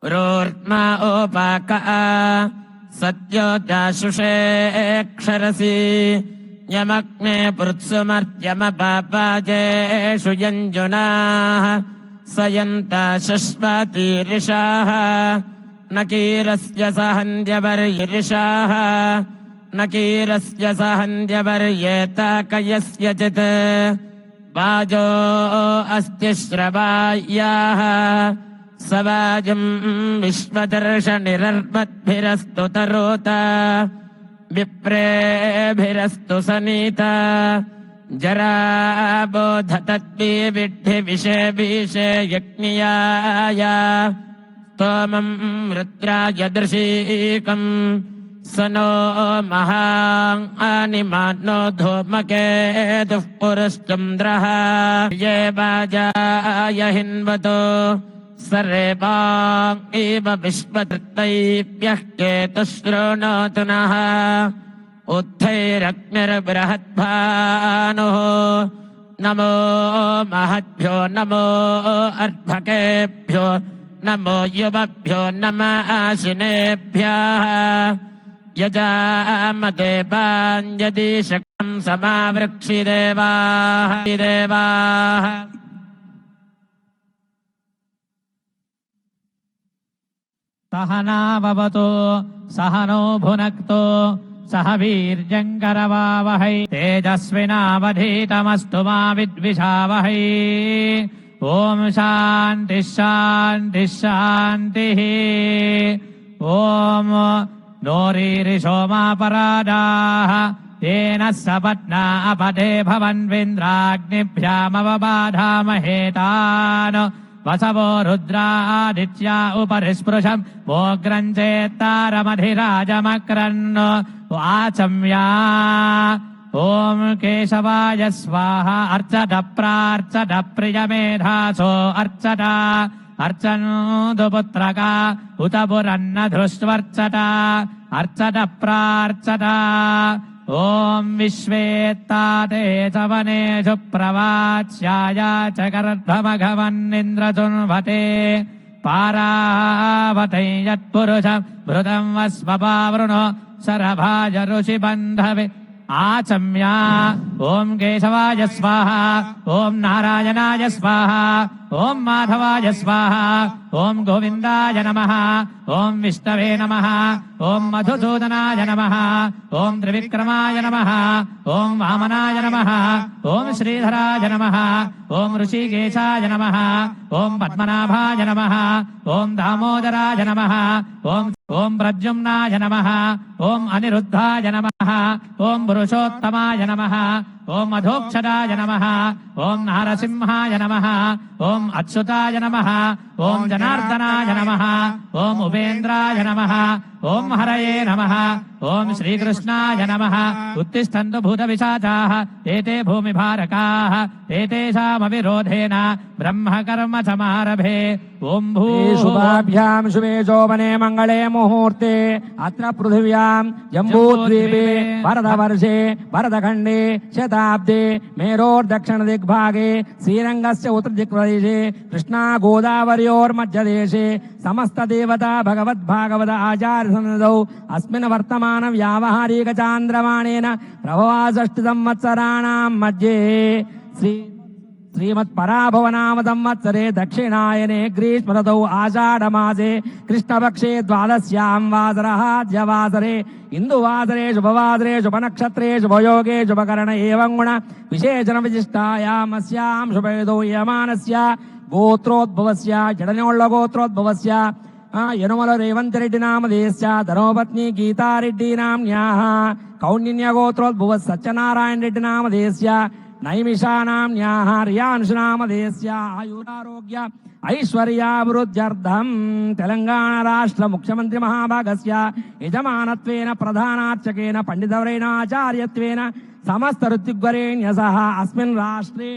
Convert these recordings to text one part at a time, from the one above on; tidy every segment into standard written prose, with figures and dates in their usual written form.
रोर्मा opaque सत्यो जाशुषे क्षरसि यमग्ने पृत्सुमर्त्यमपापाजेषु यञ्जुनाः सयन्ता शश्वतीरिषाः नकीरस्य सहन्द्यवर्यिरिषाः नकीरस्य सहन्द्यवर्येताकयस्यचित् वाजो अस्ति श्रवायाः सवाजम् विश्वदर्शनिरर्मद्भिरस्तु तरोता विप्रेभिरस्तु सनीता जराबोधतद्विविद्धि विषे विषे यज्ञियाय स्तोमम् रुद्राय दृशीकम् स नो महानिमानो धूमकेतुः पुरुश्चन्द्रः ये वाजाय हिन्वतो सरेवाम् इव विश्वतृत्तैभ्यः केतुश्रोणोतु नः उत्थैरग्निर्बृहद्भानुः नमो महद्भ्यो नमो अर्भकेभ्यो नमो युवभ्यो नमः आशिनेभ्यः यजामदेवाञ्जदिशकम् समावृक्षिदेवाः सहनाववतु सहनो भुनक्तु सह वीर्यङ्करवावहै तेजस्विनावधीतमस्तु मा विद्विषावहै ॐ शान्तिः शान्तिः शान्तिः ॐ नोरीरिषोमापराधाः येन सपत्ना अपदे भवन्विन्द्राग्निभ्यामवबाधामहेतान् वसवो रुद्रादित्या उपरिस्पृशम् मोग्रम् चेत्तारमधिराजमक्रन् वाचम्या ॐ केशवाय स्वाहा अर्चत प्रार्चत प्रियमेधासो अर्चत अर्चनोदु पुत्रका उत पुरन्न धृष्ट्वर्चत अर्चत प्रार्चत ॐ विश्वेत्ताते सवनेषु प्रवाच्याय च गर्भमघवन्निन्द्रतुन्वते पारावतै यत्पुरुषम् भृतम् वस्वपावृणो शरभाज ऋषिबन्धवे आचम्या ॐ केशवाय स्वाहा ॐ नारायणाय स्वाहा ॐ माधवाय स्वाहा ॐ गोविन्दाय नमः ॐ विष्णवे नमः ॐ मधुसूदनाय नमः ॐ त्रिविक्रमाय नमः ॐ वामनाय नमः ॐ श्रीधराय नमः ॐ ऋषिकेशाय नमः ॐ पद्मनाभाय नमः ॐ दामोदराय नमः ॐ प्रद्युम्नाय नमः ॐ अनिरुद्धाय नमः ॐ पुरुषोत्तमाय नमः ॐ अधोक्षदाय नमः ॐ नारसिंहाय नमः ॐ अच्युताय नमः ॐ जनार्दनाय नमः ॐ उपेन्द्राय नमः ॐ हरये नमः ॐ श्रीकृष्णाय नमः उत्तिष्ठन्तु भूतपिशाचाः एते भूमिभारकाः एतेषामविरोधेन ब्रह्मकर्म समारभे ॐ शुभाभ्याम् शुभे शोभने मङ्गले मुहूर्ते अत्र पृथिव्याम् जम्बूद्वीपे वरदवर्षे वरदखण्डे शताब्दे मेरोर्दक्षिणदिग्भागे श्रीरङ्गस्य उत्तरदिक्प्रदेशे कृष्णा गोदावर्योर्मध्यदेशे समस्तदेवता भगवद्भागवत आचार्यसन्निधौ अस्मिन् वर्तमान व्यावहारिक चान्द्रमाणेन प्रभवा संवत्सराणाम् मध्ये श्रीमत्पराभवनाम संवत्सरे दक्षिणायने ग्रीष्मऋतौ आषाढमासे कृष्णपक्षे द्वादश्यां वासरः द्यवासरे इन्दुवासरे शुभवासरे शुभनक्षत्रे शुभयोगे शुभकरण एवं गुण विशेषण विशिष्टायामस्यां शुभयुतो यमानस्य गोत्रोद्भवस्य जडनोళ్ళ गोत्रोद्भवस्य यनुमल रेवंतरेड्डी नामधेयस्य धर्मपत्नी गीतारेड्डी नाम्न्याः कौण्डिन्य गोत्रोद्भवः सत्यनारायण रेड्डी नामधेयस्य नैमिषानाम्न्याः रियांशु नामधेयस्य आयुरारोग्य ऐश्वर्याभिवृद्ध्यर्थं तेलंगाणा राष्ट्र मुख्यमंत्री महाभागस्य यजमानत्वेन प्रधानार्चकेन पंडितवरेण आचार्यत्वेन समस्त ऋत्विग्वरेण्यसः अस्मिन् राष्ट्रे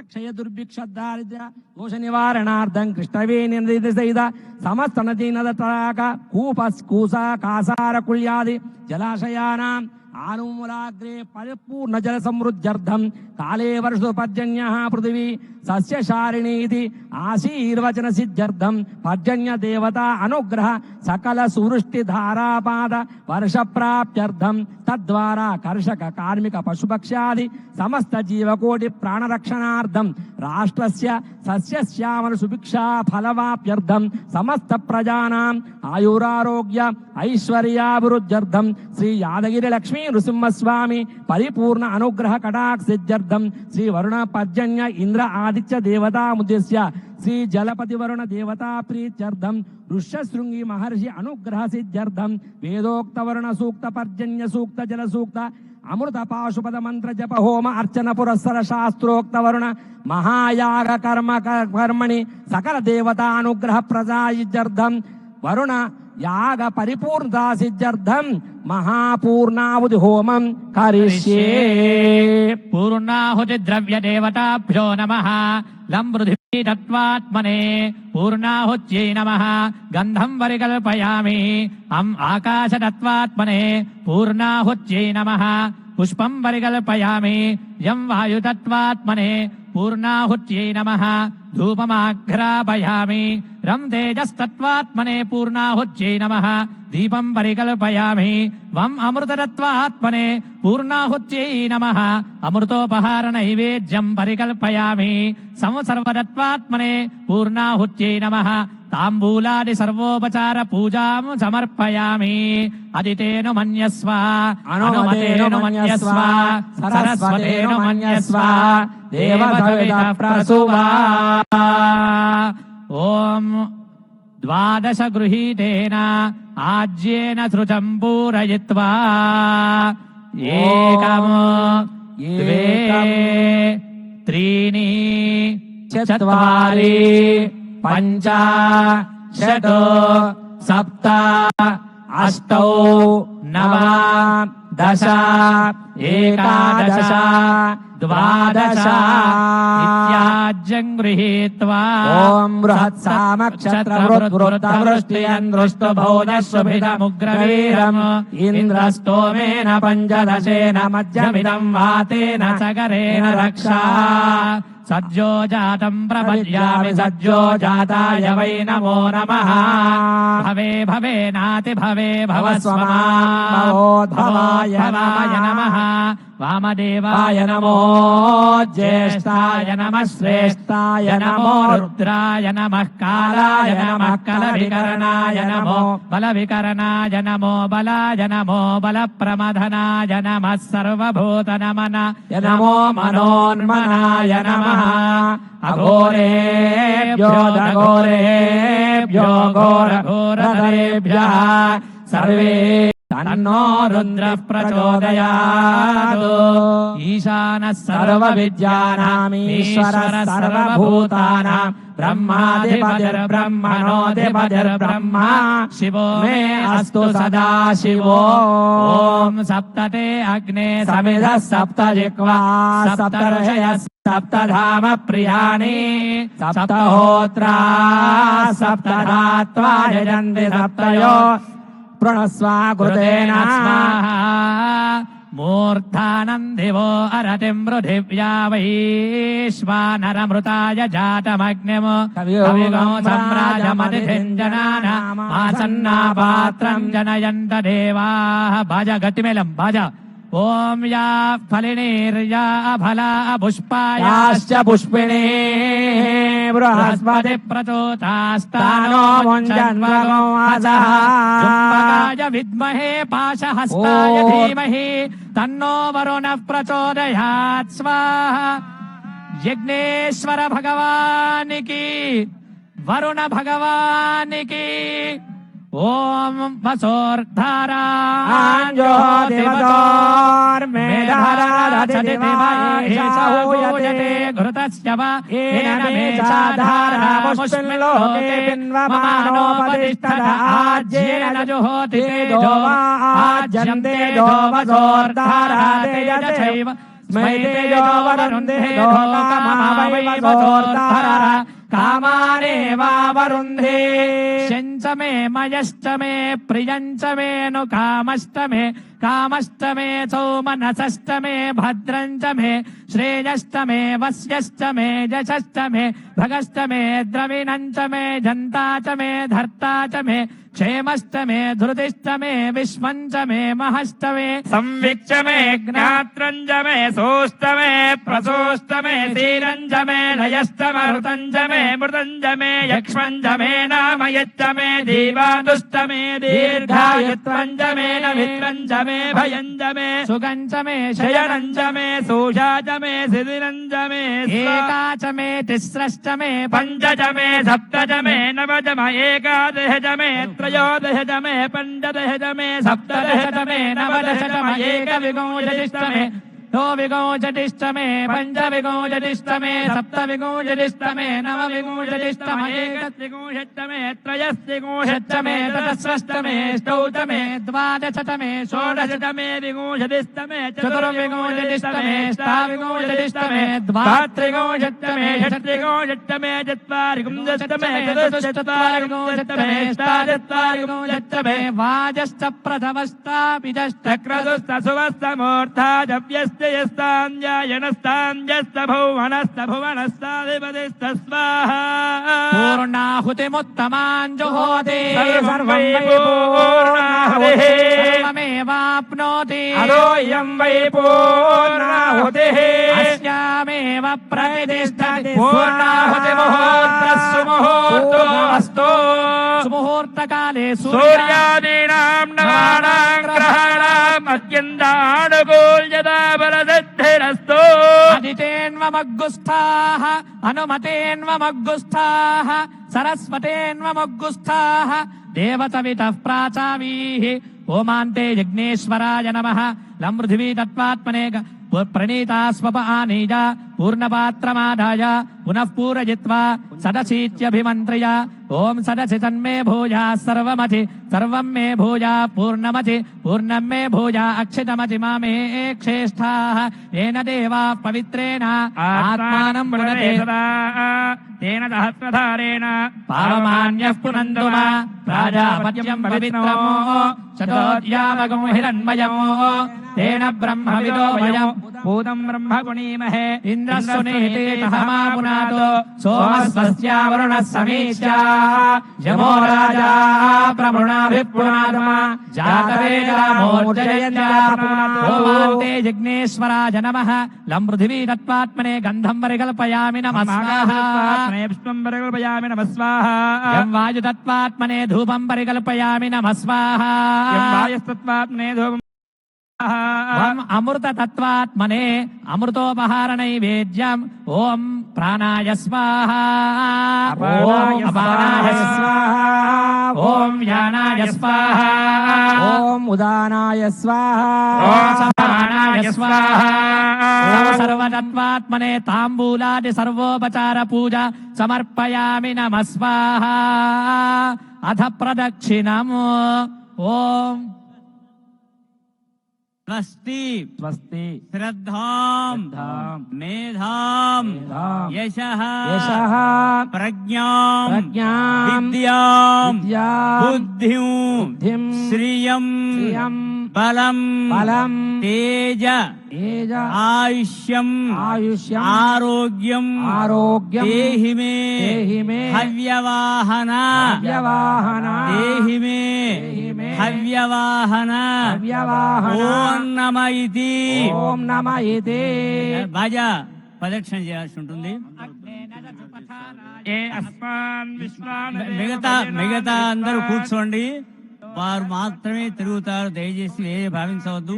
क्षय दुर्भिक्ष दारिद्र्य दोष निवारणार्थं कृष्णवेणी नदी सहित समस्त नदी नद तडाग कूप कूस कासार कुल्यादि जलाशयानां आनुमूलाग्रे परिपूर्ण जल समृद्ध्यर्थं काले वर्षो पर्जन्यः पृथिवी సస్యశారిణీతి ఆశీర్వచన సిద్ధ్యర్థం పర్జన్య దేవత అనుగ్రహ సకల సువృష్టి ధారాపాద వర్ష ప్రాప్త్యర్థం తద్వారా కర్షక కార్మిక పశుపక్ష్యాది సమస్త జీవకోటి ప్రాణరక్షణార్థం రాష్ట్రస్య సస్యశ్యామల సుభిక్షా ఫలవాప్యర్థం సమస్త ప్రజానాం ఆయురారోగ్య ఐశ్వర్యాభివృద్ధ్యర్థం శ్రీ యాదగిరి లక్ష్మీ నృసింహస్వామి పరిపూర్ణ అనుగ్రహ కటాక్షిత్యర్థం శ్రీ వరుణ పర్జన్య ఇంద్ర ఆదిత్య దేవతాముద్దేశ్య శ్రీ జలపతి వరుణ దేవతా ప్రీత్యర్థం ఋష్యశృంగి మహర్షి అనుగ్రహ సిద్ధ్యర్థం వేదోక్త వరుణ సూక్త పర్జన్య సూక్త జల సూక్త అమృత పాశుపద మంత్ర జప హోమ అర్చన పురస్సర శాస్త్రోక్త వరుణ మహాయాగ కర్మణి సకల దేవతానుగ్రహ ప్రజాయిత్యర్థం వరుణ యాగ పరిపూర్ణతా సిద్ధ్యర్థం మహాపూర్ణాహుతి హోమం కరిష్యే. పూర్ణాహుతి ద్రవ్య దేవతాభ్యో నమః లం పృథివీ తత్వాత్మనే పూర్ణాహుత్యై నమః గంధం పరికల్పయామి అం ఆకాశ తత్వాత్మనే పూర్ణాహుత్యై నమః పుష్పం పరికల్పయామి యం వాయుతత్వాత్మనే పూర్ణాహుత్యై నమః ధూపమాఘ్రాపయామి రం తేజస్తత్వాత్మనే పూర్ణాహుత్యై నమః దీపం పరికల్పయామి వం అమృతతత్వాత్మనే పూర్ణాహుత్యై నమః అమృతోపహార నైవేద్యం పరికల్పయామి సంసర్వతత్వాత్మనే పూర్ణాహుత్యై నమః తాంబూలాది సర్వోపచార పూజాం సమర్పయామి. అదితేను మన్యస్వ అనుమతేను మన్యస్వ సరస్వతేను మన్యస్వ దేవసవితః ప్రసూవా. ఓం ద్వాదశ గృహీతేన ఆజ్యేన ధృతం పూరయిత్వా ఏకం ద్వే త్రీణి చత్వారి పంచ షట్ సప్త అష్టౌ నవ దశ ఏకాదశ ద్వాదశ ఇత్యాజ్యం గృహీత్వా ఓం బృహత్ సామక్షత్ర వృద్వృత్తమృష్టియందృష్టభోజస్వభిధముగ్రవీరం ఇంద్రస్తోమేన పంచదశేన మధ్యమిదం వాతేన సగరేణ రక్షా. సజ్జో జాతం ప్రపద్యామి సజ్జో జాతాయ వై నమో నమః. భవే భవేనాతి భవే భవస్వమాభవోద్భవాయ నమః. వామదేవాయ నమో జ్యేష్ఠాయ నమః శ్రేష్ఠాయ నమో రుద్రాయ నమః కాలాయ నమః కలవికరణాయ నమో బలవికరణాయ నమో బలాయ నమో బలప్రమథనాయ నమః సర్వభూత నమనాయ నమో మనోన్మనాయ నమః. అఘోరేభ్యో ఘోరేభ్యో ఘోరఘోరధరేభ్యః సర్వే తన్నో రుద్ర ప్రచోదయాత్. ఈశానః సర్వ విద్యానాం ఈశ్వరః సర్వభూతానాం బ్రహ్మాధిపతిర్బ్రహ్మణోధిపతిర్బ్రహ్మ శివో మే అస్తు సదా శివో. ఓం సప్తతే అగ్నే సమిధః సప్త జిహ్వా సప్తర్షయః సప్తధామ ప్రియాణి సప్తహోత్రా సప్తధాత్వా యజంతి సప్తయో ప్రణస్వా కృతేన స్వాహా. మూర్ధానం దివో అరతిం పృథివ్యా వైశ్వానరమృతాయ జాతమగ్నిము కవిగో సమ్రాజమతిథిం జనానామాసన్నా పాత్రం జనయంత దేవాః. బాజ గట్టిమేళం బాజ. ఓం యా ఫలినీర్యా ఫలా పుష్పాయాశ్చ పుష్పిణీ బృహస్పతి ప్రచోదాస్తానో ముంజన్వగో అసః. చుంబకాయ విద్మహే పాశహస్తాయ ధీమహి తన్నో వరుణః ప్రచోదయాత్ స్వాహా. యజ్ఞేశ్వర భగవానికి వరుణ భగవానికి ఓం వసోర్ధారా ఘృతస్య కామానేవావరుంధే శంచ మే మయశ్చ మే ప్రియంచ మే ను కామశ్చ మే కామశ్చ మే సౌమనసశ్చ మే భద్రంచ మే శ్రేయశ్చ మే వస్యశ్చ మే యశశ్చ మే భగశ్చ మే ద్రవిణంచ మే జంతా చ మే ధర్తా చ మే క్షేమశ్చ మే ధృతిశ్చ మే విశ్వంచ మే మహశ్చ మే సంవిచ్చ మే జ్ఞాత్రంజ మే సోష్ట మే ప్రసోష్ట మే శీలంజ మే లయశ్చ మృతంజ మే మృతంజ మే యక్ష్మంజ మే నామయచ్చ మే దీవాదుష్ట మే దీర్ఘాయుత్వంజ మే నమిత్రంజ మే భయంజ మే సుగంచ మే శయనంజ మే సోషాజ మే శిథిలంజ మే ఏకాచ మే తిస్రశ్చ మే పంచజ మే సప్తజ మే నవజ మే ఏకాదశ మే त्रयोदश मे पंचदश मे सप्तदश मे नवदश मे एक विगोचतिष्ठ मे दो विगोचतिष्ठ मे पंच विगोचतिष्ठ मे सप्त विगोचतिष्ठ मे नव विगोचतिष्ठ मे एकत्रिगोचतिष्ठ मे त्रयस्त्रिगोचतिष्ठ मे ततस्रष्ट मे ष्टौच मे द्वादश मे षोडश मे विगोचतिष्ठ मे चतुर्विगोचतिष्ठ मे अष्टाविगोचतिष्ठ मे द्वात्रिगोचतिष्ठ मे षट्त्रिगोचतिष्ठ मे चत्वारिगोचतिष्ठ मे चतुश्चत्वारिगोचतिष्ठ मे अष्टाचत्वारिगोचतिष्ठ मे वाजश्च प्रथमश्चापिजश्च क्रतुस्तसुवस्तमूर्धाजव्यश्च यस्ताञ्जायनस्ताञ्जस्त भुवनस्त स्वाहा पूर्णाहुतिमुत्तमाञ्जुहोति सर्वं वै पूर्णाहुतिः सर्वमेवाप्नोति अदोऽयं वै पूर्णाहुतिः अस्यामेव प्रतिष्ठति पूर्णाहुतिमुहूर्तः सुमुहूर्तोऽस्तु सुमुहूर्तकाले सूर्यादीनां नवानां ग्रहाणाम् अत्यन्तानुकूल्यता बलसिद्धिरस्तु अदितेन्वमग्गुस्थाः अनुमतेन्वमग्गुस्थाः सरस्वतेन्वमग्गुस्थाः देवसवितः प्राचावीः ओमान्ते यज्ञेश्वराय नमः लं पृथिवी तत्त्वात्मने प्रणीता स्वप आनीय पूर्णपात्रमादाय पुनः पूरयित्वा सदशीत्यभिमन्त्र्य ओम सदसि तन्मे भूया सर्वमति सर्वं मे भूया पूर्णमति पूर्णं मे भूया अक्षितमति मामे क्षेष्ठाः येन देवा पवित्रेण आत्मानं वृणते सदा तेन सहस्रधारेण पावमान्यः पुनन्दु मा प्राजापत्यं पवित्रमो शतोद्यामगं हिरण्मयमो तेन ब्रह्मविदो वयम् भूतं ब्रह्म गुणीमहे इन्द्रस्सुनीते तहमा पुनातो सोमस्वस्या वरुणः समीच्या यमो राजा प्रभुणाभिपुनात्मा जातवेदामोर्जयन्ते यज्ञेश्वराय नमः लं पृथिवी तत्त्वात्मने गन्धं परिकल्पयामि नमः स्वाहा पुष्पं परिकल्पयामि नमः स्वाहा यं वायुतत्त्वात्मने धूपं परिकल्पयामि नमः स्वाहा वायुस्तत्त्वात्मने धूपं వం అమృత తత్వాత్మనే అమృతోపహార నైవేద్యం ఓం ప్రాణాయ స్వాహ ఓం అపానాయ స్వాహ ఓం యానాయ స్వాహ ఓం ఉదానాయ స్వాహ ఓం సమానాయ స్వాహ ఓం సర్వతత్వాత్మనే తాంబూలాది సర్వోపచార పూజ సమర్పయామి నమః స్వాహ అథ ప్రదక్షిణము ఓం స్వస్తి స్వస్తి శ్రద్ధాం మేధాం యశః యశః ప్రజ్ఞాం ప్రజ్ఞాం విద్యాం విద్యాం బుద్ధిం బుద్ధిం శ్రియం శ్రియం బలం బలం తేజ తేజ ఆయుష్యం ఆయుష్యం ఆరోగ్యం ఆరోగ్యం దేహి మే దేహి మే హవ్యవాహన హవ్యవాహన దేహి మే దేహి మే హవ్యవాహన హవ్యవాహన ఓం నమ ఇతి ఓం నమ ఇతి బాజా ప్రదక్షిణ చేయాల్సి ఉంటుంది. ఏ అస్మాన్ విశ్వాన్ మిగతా అందరూ కూర్చోండి, వారు మాత్రమే తిరుగుతారు, దయచేసి వేరే భావించవద్దు.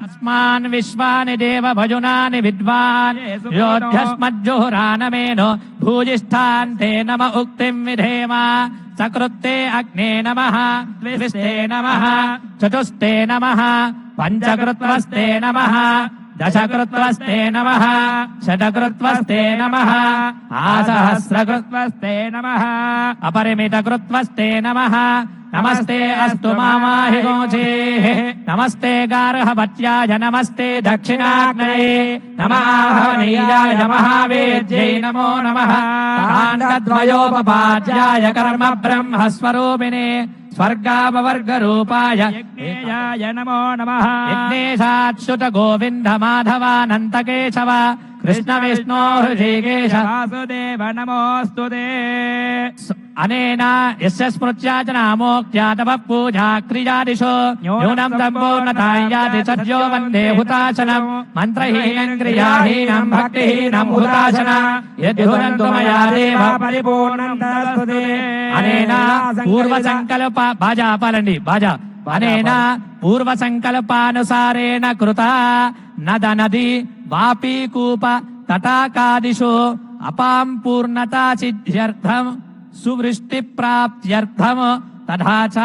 अस्मान् विश्वानि देव भजुनानि विद्वान् योऽध्यस्मज्जुहुरानमेनो भूजिष्ठान्ते नम उक्तिम् विधेम सकृत्ते अग्ने नमः द्विस्ते नमः चतुस्ते नमः पञ्चकृत्वस्ते नमः दशकृत्वस्ते नमः शतकृत्वस्ते नमः आसहस्रकृत्वस्ते नमः अपरिमितकृत्वस्ते नमः नमस्ते अस्तु मामाहि गोचेः नमस्ते गार्हपत्याय नमस्ते दक्षिणाग्नये नमः हवनीयाय महावेद्यै नमो नमः काण्डद्वयोपपाद्याय कर्म ब्रह्मस्वरूपिणे स्वर्गापवर्गरूपाय यज्ञेयाय नमो नमः यज्ञेशाच्युत गोविन्द माधवानन्तकेशव कृष्ण विष्णो हृषिकेश वासुदेव नमोऽस्तु ते अनेन यस्य स्मृत्या च नामोक्त्या तव पूजा क्रियादिशो न्यूनं सम्पूर्णतायाति सद्यो वन्दे हुताशनम् मन्त्रहीनं क्रियाहीनं भक्तिहीनं हुताशन यद्युनं तु मया देव परिपूर्णं ददातु ते अनेन पूर्वसङ्कल्प बाजा पालंడి बाजा अनेन पूर्वसङ्कल्पानुसारेण कृता नद नदी वापी कूप तटाकादिषु अपां पूर्णता सिद्ध्यर्थम् सुवृष्टि प्राप्त्यर्थम तथा च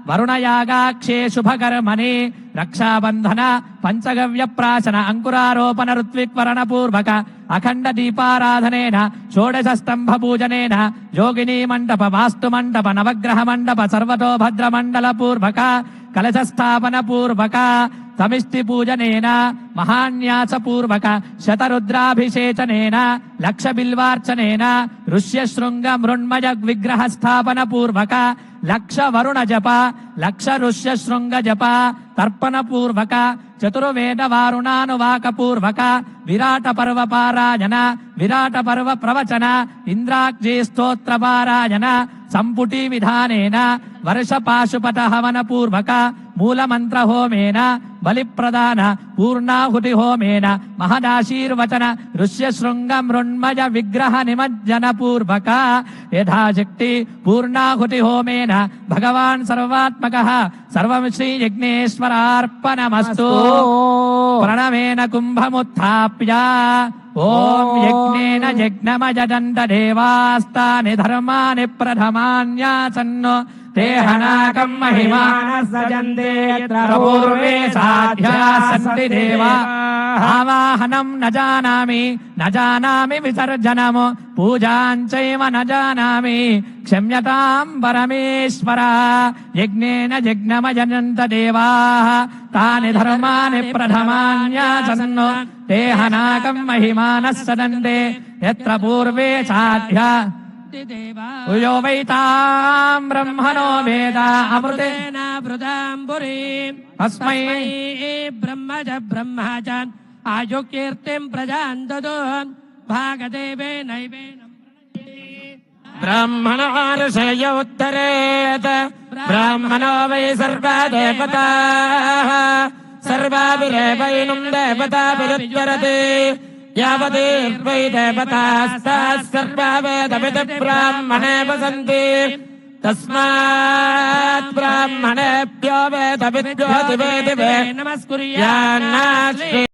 वरुणयागाक्षे शुभकर्मणि रक्षाबंधन पंचगव्य प्राशन अंकुरारोपण ऋत्विक्वरण पूर्वक अखंड दीपाराधनेन षोडश स्तंभ पूजनेन योगिनी मंडप वास्तु मंडप नवग्रह मंडप सर्वतोभद्र मंडल पूर्वक कलश स्थापन पूर्वक समिष्टि पूजनेन महान्यास पूर्वक शतरुद्राभिषेचनेन लक्ष बिल्वार्चनेन ऋष्य शृंग मृण्मय विग्रह स्थापन पूर्वक लक्ष वरुण जप लक्ष ऋष्य शृंग जप तर्पण पूर्वक चतुर्वेद वारुणानुवाक पूर्वक विराट पर्व पारायण विराट पर्व प्रवचन इंद्राग्जे स्तोत्र पारायण संपुटी विधानेन वर्ष पाशुपत हवन पूर्वक मूल मंत्र होमेन बलि प्रदान पूर्णाहुति होमेन महदाशीर्वचन ऋष्य शृंग मृण्मय विग्रह निमज्जन पूर्वक यथाशक्ति पूर्णाहुति होमेन भगवान् सर्वात्मकः सर्वं श्री यज्ञेश्वरार्पणमस्तु प्रणवेन कुंभमुत्थाप्य ओम यज्ञेन यज्ञमजदन्त देवास्तानि धर्माणि प्रथमान्यासन्नो ते हनाकं महिमानः सजन्ते यत्र पूर्वे साध्या सन्ति देवा आवाहनं न जानामि विसर्जनम् पूजां चैव न जानामि क्षम्यतां परमेश्वर यज्ञेन यज्ञमजनन्त देवाः तानि धर्माणि प्रथमान्यासन्नो ते हनाकं महिमानः सदन्ते यत्र पूर्वे साध्या यो वैतां ब्रह्मणो वेद अमृतेन वृदां पुरीम् अस्मै ब्रह्मज आयुकीर्तिं प्रजां ददो भागदेवेनैवेन ब्राह्मणार्षय उत्तरेत ब्राह्मणो वै सर्वा देवताः सर्वाभिरेवैनं देवताभिरुच्यरते यावदेवै देवतास्ताः सर्वा वेदविदः ब्राह्मणे वसन्ति तस्मात् ब्राह्मणेभ्यो वेदविद्यो दिवे दिवे नमस्कुर्यान्नास्ति